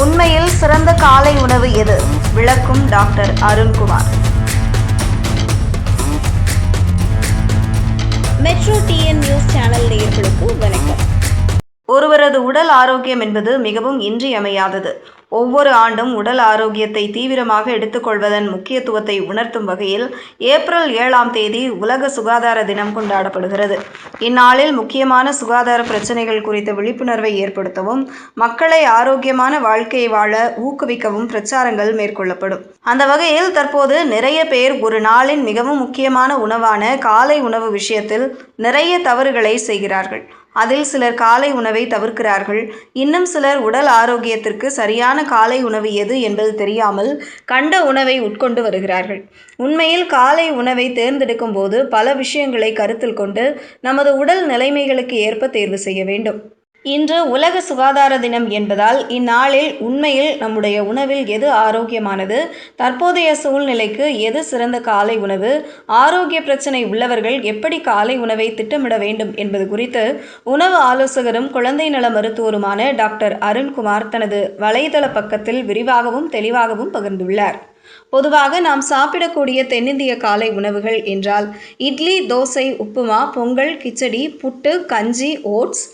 உண்மையில் சிறந்த காலை உணவு எது? விளக்கும் doctor Arunkumar. Metro TN news channel நேயர்களுக்கு வணக்கம். ஒருவரது உடல் ஆரோக்கியம் என்பது மிகவும் இன்றியமையாதது. ஒவ்வொரு ஆண்டும் உடல் ஆரோக்கியத்தை தீவிரமாக எடுத்துக்கொள்வதன் முக்கியத்துவத்தை உணர்த்தும் வகையில் ஏப்ரல் 7ஆம் தேதி உலக சுகாதார தினம் கொண்டாடப்படுகிறது. இந்நாளில் முக்கியமான சுகாதார பிரச்சனைகள் குறித்த விழிப்புணர்வை ஏற்படுத்தவும், மக்களை ஆரோக்கியமான வாழ்க்கையை வாழ ஊக்குவிக்கவும் பிரச்சாரங்கள் மேற்கொள்ளப்படும். அந்த வகையில் தற்போது நிறைய பேர் ஒரு நாளின் மிகவும் முக்கியமான உணவான காலை உணவு விஷயத்தில் நிறைய தவறுகளை செய்கிறார்கள். அதில் சிலர் காலை உணவை தவிர்க்கிறார்கள். இன்னும் சிலர் உடல் ஆரோக்கியத்திற்கு சரியான காலை உணவு எது என்பது தெரியாமல் கண்ட உணவை உட்கொண்டு வருகிறார்கள். உண்மையில் காலை உணவை தேர்ந்தெடுக்கும் போது பல விஷயங்களை கருத்தில் கொண்டு நமது உடல் நிலைமைகளுக்கு ஏற்ப தேர்வு செய்ய வேண்டும். இன்று உலக சுகாதார தினம் என்பதால் இந்நாளில் உண்மையில் நம்முடைய உணவில் எது ஆரோக்கியமானது, தற்போதைய சூழ்நிலைக்கு எது சிறந்த காலை உணவு, ஆரோக்கிய பிரச்சனை உள்ளவர்கள் எப்படி காலை உணவை திட்டமிட வேண்டும் என்பது குறித்து உணவு ஆலோசகரும் குழந்தை நல மருத்துவருமான டாக்டர் அருண்குமார் தனது வலைதள பக்கத்தில் விரிவாகவும் தெளிவாகவும் பகிர்ந்துள்ளார். பொதுவாக நாம் சாப்பிடக்கூடிய தென்னிந்திய காலை உணவுகள் என்றால் இட்லி, தோசை, உப்புமா, பொங்கல், கிச்சடி, புட்டு, கஞ்சி, ஓட்ஸ்,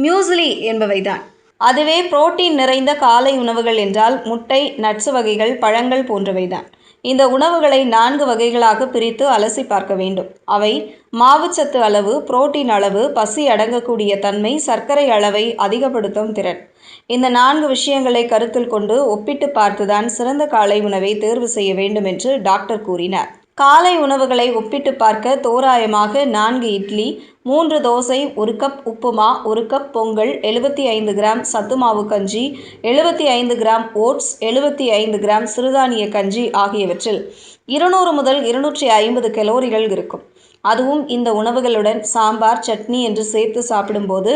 மியூஸ்லி என்பவைதான். அதுவே புரோட்டீன் நிறைந்த காலை உணவுகள் என்றால் முட்டை, நட்ஸ் வகைகள், பழங்கள் போன்றவைதான். இந்த உணவுகளை 4 வகைகளாக பிரித்து அலசி பார்க்க வேண்டும். அவை மாவுச்சத்து அளவு, புரோட்டீன் அளவு, பசி அடங்கக்கூடிய தன்மை, சர்க்கரை அளவை அதிகப்படுத்தும் திறன். இந்த 4 விஷயங்களை கருத்தில் கொண்டு ஒப்பிட்டு பார்த்துதான் சிறந்த காலை உணவை தேர்வு செய்ய வேண்டும் என்று டாக்டர் கூறினார். காலை உணவுகளை ஒப்பிட்டு பார்க்க தோராயமாக 4 idli, 3 dosa, 1 cup upma, 1 cup Pongal, 75 gram சத்துமாவு கஞ்சி, 75 கிராம் ஓட்ஸ், 75 கிராம் சிறுதானிய கஞ்சி ஆகியவற்றில் 200 முதல் 250 கலோரிகள் இருக்கும். அதுவும் இந்த உணவுகளுடன் சாம்பார், சட்னி என்று சேர்த்து சாப்பிடும்போது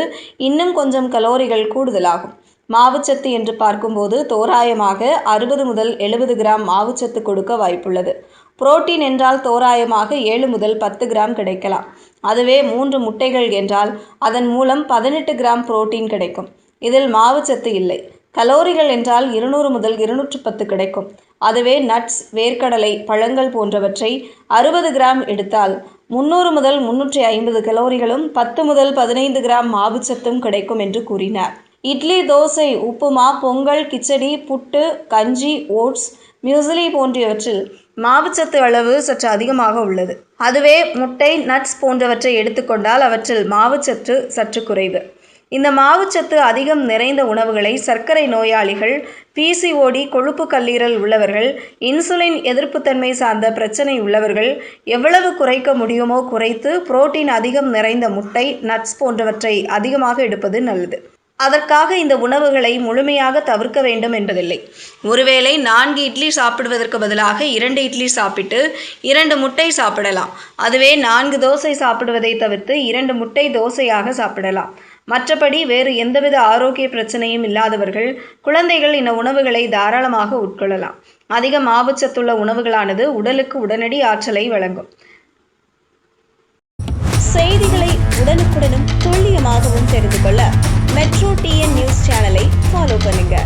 இன்னும் கொஞ்சம் கலோரிகள் கூடுதலாகும். மாவுச்சத்து என்று பார்க்கும்போது தோராயமாக 60 முதல் 70 கிராம் மாவுச்சத்து கொடுக்க வாய்ப்புள்ளது. புரோட்டீன் என்றால் தோராயமாக 7 முதல் 10 கிராம் கிடைக்கலாம். அதுவே 3 முட்டைகள் என்றால் அதன் மூலம் 18 கிராம் புரோட்டீன் கிடைக்கும். இதில் மாவுச்சத்து இல்லை. கலோரிகள் என்றால் 200 முதல் 210 கிடைக்கும். அதுவே நட்ஸ், வேர்க்கடலை, பழங்கள் போன்றவற்றை 60 கிராம் எடுத்தால் 300 முதல் 350 கலோரிகளும் 10 முதல் 15 கிராம் மாவுச்சத்தும் கிடைக்கும் என்று கூறினார். இட்லி, தோசை, உப்புமா, பொங்கல், கிச்சடி, புட்டு, கஞ்சி, ஓட்ஸ், மியூஸ்லி போன்றவற்றில் மாவுச்சத்து அளவு சற்று அதிகமாக உள்ளது. அதுவே முட்டை, நட்ஸ் போன்றவற்றை எடுத்துக்கொண்டால் அவற்றில் மாவுச்சத்து சற்று குறைவு. இந்த மாவுச்சத்து அதிகம் நிறைந்த உணவுகளை சர்க்கரை நோயாளிகள், பிசிஓடி, கொழுப்பு கல்லீரல் உள்ளவர்கள், இன்சுலின் எதிர்ப்புத்தன்மை சார்ந்த பிரச்சனை உள்ளவர்கள் எவ்வளவு குறைக்க முடியுமோ குறைத்து புரோட்டீன் அதிகம் நிறைந்த முட்டை, நட்ஸ் போன்றவற்றை அதிகமாக எடுப்பது நல்லது. அதற்காக இந்த உணவுகளை முழுமையாக தவிர்க்க வேண்டும் என்பதில்லை. ஒருவேளை 4 இட்லி சாப்பிடுவதற்கு பதிலாக 2 இட்லி சாப்பிட்டு 2 முட்டை சாப்பிடலாம். அதுவே 4 தோசை சாப்பிடுவதை தவிர்த்து 2 முட்டை தோசையாக சாப்பிடலாம். மற்றபடி வேறு எந்தவித ஆரோக்கிய பிரச்சனையும் இல்லாதவர்கள், குழந்தைகள் இந்த உணவுகளை தாராளமாக உட்கொள்ளலாம். அதிக மாவுச்சத்துள்ள உணவுகளானது உடலுக்கு உடனடி ஆற்றலை வழங்கும். செய்திகளை உடனுக்குடனும் துல்லியமாகவும் தெரிந்து கொள்ள மெட்ரோ டிஎன் நியூஸ் சேனலை ஃபாலோ பண்ணுங்க.